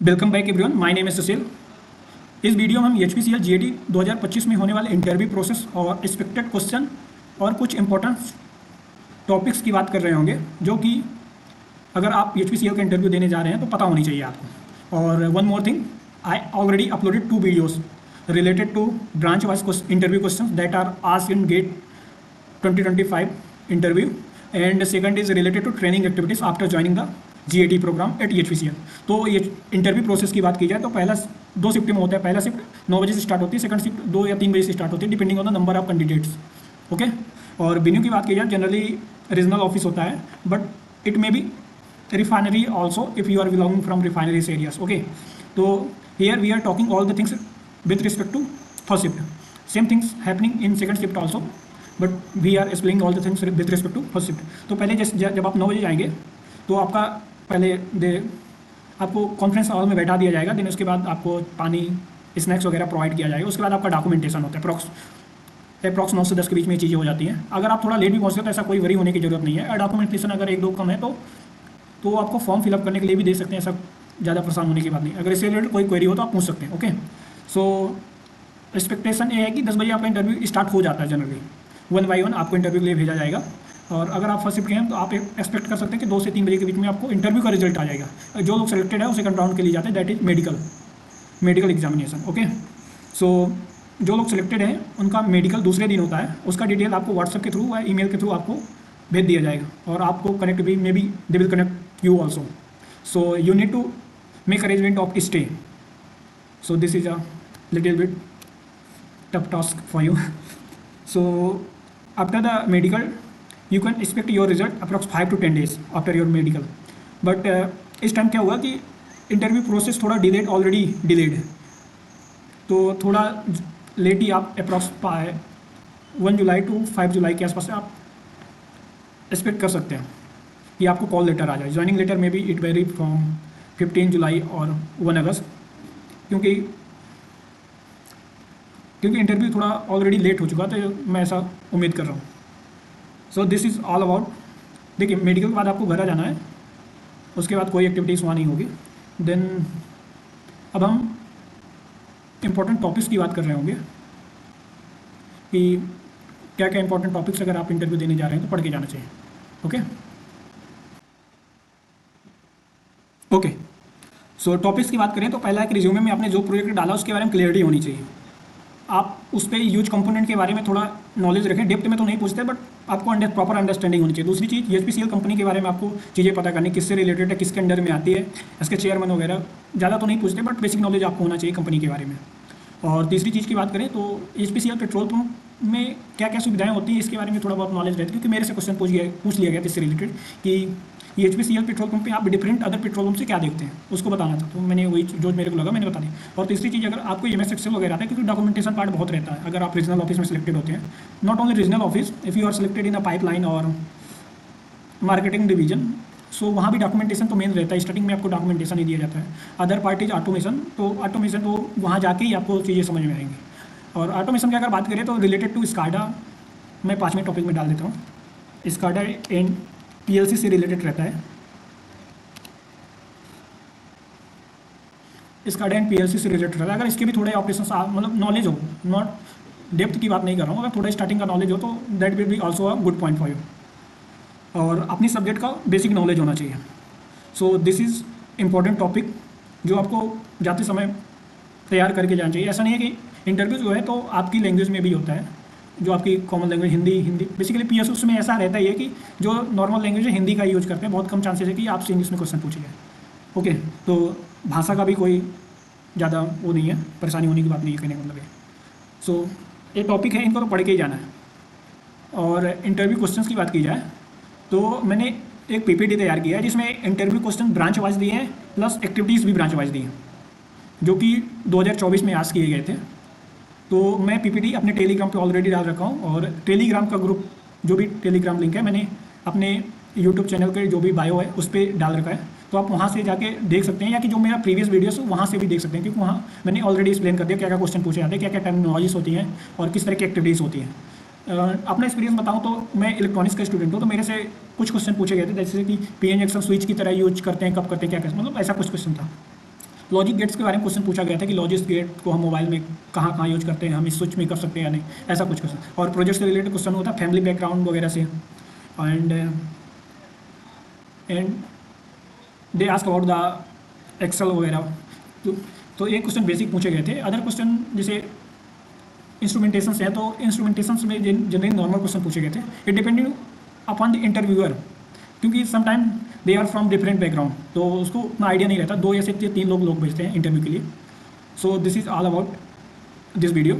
Welcome back everyone, my name is Sushil. इस video में हम HPCL GAT 2025 में होने वाले इंटरव्यू प्रोसेस और एक्सपेक्टेड क्वेश्चन और कुछ इंपॉर्टेंट टॉपिक्स की बात कर रहे होंगे, जो कि अगर आप HPCL का इंटरव्यू देने जा रहे हैं तो पता होनी चाहिए आपको। और one more thing, I already uploaded 2 videos related to branch wise interview questions that are asked in GATE 2025 interview, and second is related to training activities after joining the GAT program at HPCL। तो ये interview process की बात की जाए तो पहला 2 shift में होता है। पहला शिफ्ट 9 बजे से स्टार्ट होती है, सेकंड शिफ्ट 2 या 3 बजे से स्टार्ट होती है, depending on the number of candidates. Okay, और वेन्यू की बात की जाए जनरली रीजनल ऑफिस होता है, but it may be refinery also if you are belonging from refineries areas. Okay, तो here we are talking all the things with respect to first shift. Same things happening in second shift also, but we are explaining all the things with respect to first shift. तो पहले जब आप 9 बजे जाएंगे तो आपका पहले आपको कॉन्फ्रेंस हॉल में बैठा दिया जाएगा। देन उसके बाद आपको पानी स्नैक्स वगैरह प्रोवाइड किया जाएगा। उसके बाद आपका डॉक्यूमेंटेशन होता है। अप्रॉक्स 9 से 10 के बीच में ये चीज़ें हो जाती हैं। अगर आप थोड़ा लेट भी पहुँचते हो तो ऐसा कोई वरी होने की जरूरत नहीं है। डॉक्यूमेंटेशन अगर 1-2 कम है तो आपको फॉर्म फिलअप करने के लिए भी दे सकते हैं। ऐसा ज़्यादा परेशान होने की बात नहीं। अगर इससे रिलेटेड कोई क्वेरी हो तो आप पूछ सकते हैं। ओके, सो एक्सपेक्टेशन ये है कि 10 बजे आपका इंटरव्यू स्टार्ट हो जाता है। जनरली 1 बाई 1 आपको इंटरव्यू के लिए भेजा जाएगा। और अगर आप फर्स्ट शिफ्ट के हैं तो आप एक्सपेक्ट कर सकते हैं कि 2 से 3 बजे के बीच में आपको इंटरव्यू का रिजल्ट आ जाएगा। जो लोग सेलेक्टेड है वो सेकंड राउंड के लिए जाते हैं, that is medical examination. Okay, so जो लोग सिलेक्टेड हैं उनका मेडिकल दूसरे दिन होता है। उसका डिटेल आपको व्हाट्सएप के थ्रू या ईमेल के थ्रू आपको भेज दिया जाएगा। और आपको कनेक्ट भी may be they will connect you also. So you need to make arrangement of stay. So this is a little bit tough task for you. So after the medical you can expect your result approx 5 to 10 days after your medical, but इस time क्या हुआ कि interview process थोड़ा already delayed है, तो थोड़ा late ही आप approx 1 July to 5 जुलाई के आसपास आप एक्सपेक्ट कर सकते हैं कि आपको कॉल लेटर आ जाए। ज्वाइनिंग लेटर में भी इट वेरी फ्रॉम 15 जुलाई और 1 अगस्त, क्योंकि इंटरव्यू थोड़ा ऑलरेडी लेट हो चुका था, तो मैं ऐसा उम्मीद कर रहा हूँ। So this is all about. देखिए, मेडिकल के बाद आपको घर आ जाना है, उसके बाद कोई एक्टिविटीज़ वहाँ नहीं होगी। देन अब हम इम्पोर्टेंट टॉपिक्स की बात कर रहे होंगे कि क्या क्या इंपॉर्टेंट टॉपिक्स अगर आप इंटरव्यू देने जा रहे हैं तो पढ़ के जाना चाहिए। ओके ओके, सो टॉपिक्स की बात करें तो पहला एक रिज्यूमे में आपने जो प्रोजेक्ट डाला उसके बारे में क्लियरिटी होनी चाहिए। आप उस पर यूज कंपोनेंट के बारे में थोड़ा नॉलेज रखें। डेप्थ में तो नहीं पूछते, बट आपको प्रॉपर अंडरस्टैंडिंग होनी चाहिए। दूसरी चीज़, HPCL कंपनी के बारे में आपको चीज़ें पता करनी, किससे रिलेटेड है, किसके अंडर में आती है, इसके चेयरमैन वगैरह ज़्यादा तो नहीं पूछते, बट बेसिक नॉलेज आपको होना चाहिए कंपनी के बारे में। और तीसरी चीज़ की बात करें तो HPCL पेट्रोल पंप में क्या क्या सुविधाएं होती हैं इसके बारे में थोड़ा बहुत नॉलेज रहती है, क्योंकि मेरे से क्वेश्चन पूछ लिया गया था इससे रिलेटेड कि ये HPCL पेट्रोल पंप पे आप डिफरेंट अदर पेट्रोल पंप से क्या देखते हैं, उसको बताना था। तो मैंने वही जो मेरे को लगा मैंने बता दी। और तीसरी चीज़, अगर आपको MS एक्सेल वगैरह आता है, क्योंकि डॉक्यूमेंटेशन पार्ट बहुत रहता है अगर आप रीजनल ऑफिस में सिलेक्टेड होते हैं। Not only regional office, if you are selected in a pipeline और मार्केटिंग डिवीजन, सो वहाँ भी डॉक्यूमेंटेशन तो मेन रहता है। स्टार्टिंग में आपको डॉक्यूमेंटेशन ही दिया जाता है। अदर पार्ट इज ऑटोमेशन, तो ऑटोमेशन तो वहाँ जाके ही आपको चीज़ें समझ में आएंगी। और ऑटोमेशन की अगर बात करें तो रिलेटेड टू स्काडा, मैं 5वें टॉपिक में डाल देता हूँ। स्काडा एंड PLC से रिलेटेड रहता है। स्काडा एंड PLC से रिलेटेड रहता है। अगर इसके भी थोड़े ऑपरेशन मतलब नॉलेज हो, नॉट डेप्थ की बात नहीं कर रहा हूँ, अगर थोड़ा स्टार्टिंग का नॉलेज हो तो that will be also a good point for you. और अपनी सब्जेक्ट का बेसिक नॉलेज होना चाहिए। So this is important topic जो आपको जाते समय तैयार करके जाना चाहिए। ऐसा नहीं है कि इंटरव्यू जो है तो आपकी लैंग्वेज में भी होता है, जो आपकी common language Hindi basically PSU उसमें ऐसा रहता है कि जो नॉर्मल लैंग्वेज है हिंदी का यूज करते हैं। बहुत कम चांसेस है कि आपसे इंग्लिश में क्वेश्चन पूछे जाए। ओके, तो भाषा का भी कोई ज़्यादा वो नहीं है, परेशानी होने की बात नहीं है कहने का मतलब है। सो ये टॉपिक है, इनको तो पढ़ के ही जाना है। और इंटरव्यू क्वेश्चंस की बात की जाए तो मैंने एक PPT तैयार किया है जिसमें इंटरव्यू क्वेश्चन ब्रांच वाइज दिए हैं, प्लस एक्टिविटीज़ भी ब्रांच वाइज दी हैं, जो कि 2024 में आज किए गए थे। तो मैं PPT अपने टेलीग्राम पे ऑलरेडी डाल रखा हूँ, और टेलीग्राम का ग्रुप जो भी टेलीग्राम लिंक है मैंने अपने यूट्यूब चैनल के जो भी बायो है उस पर डाल रखा है। तो आप वहाँ से जाके देख सकते हैं, या कि जो मेरा प्रीवियस वीडियोस है वहाँ से भी देख सकते हैं, क्योंकि वहाँ मैंने ऑलरेडी एक्सप्लेन कर दिया क्या क्या क्वेश्चन पूछे जाते हैं, क्या क्या टर्मिनोलॉजीज होती हैं और किस तरह की एक्टिविटीज़ होती हैं। अपना एक्सपीरियंस बताऊँ तो मैं इलेक्ट्रॉनिक्स का स्टूडेंट हूँ, तो मेरे से कुछ क्वेश्चन पूछे गए थे, जैसे कि PN जंक्शन स्विच की तरह यूज करते हैं, कब करते हैं, क्या करते हैं, मतलब ऐसा कुछ क्वेश्चन था। लॉजिक गेट्स के बारे में क्वेश्चन पूछा गया था कि लॉजिक गेट को हम मोबाइल में कहाँ कहाँ यूज करते हैं, हम इस स्विच में कर सकते हैं या नहीं, ऐसा कुछ क्वेश्चन। और प्रोजेक्ट से रिलेटेड क्वेश्चन होता है फैमिली बैकग्राउंड वगैरह से। And they ask about the excel वगैरह। तो एक क्वेश्चन बेसिक पूछे गए थे। अदर क्वेश्चन जैसे इंस्ट्रूमेंटेशंस हैं, तो इंस्ट्रूमेंटेशंस में जनरली नॉर्मल क्वेश्चन पूछे गए थे। It depending upon the interviewer, क्योंकि sometime they are from different background, तो उसको उतना आइडिया नहीं रहता। 2 या से 3 लोग भेजते हैं इंटरव्यू के लिए। So this is all about this video.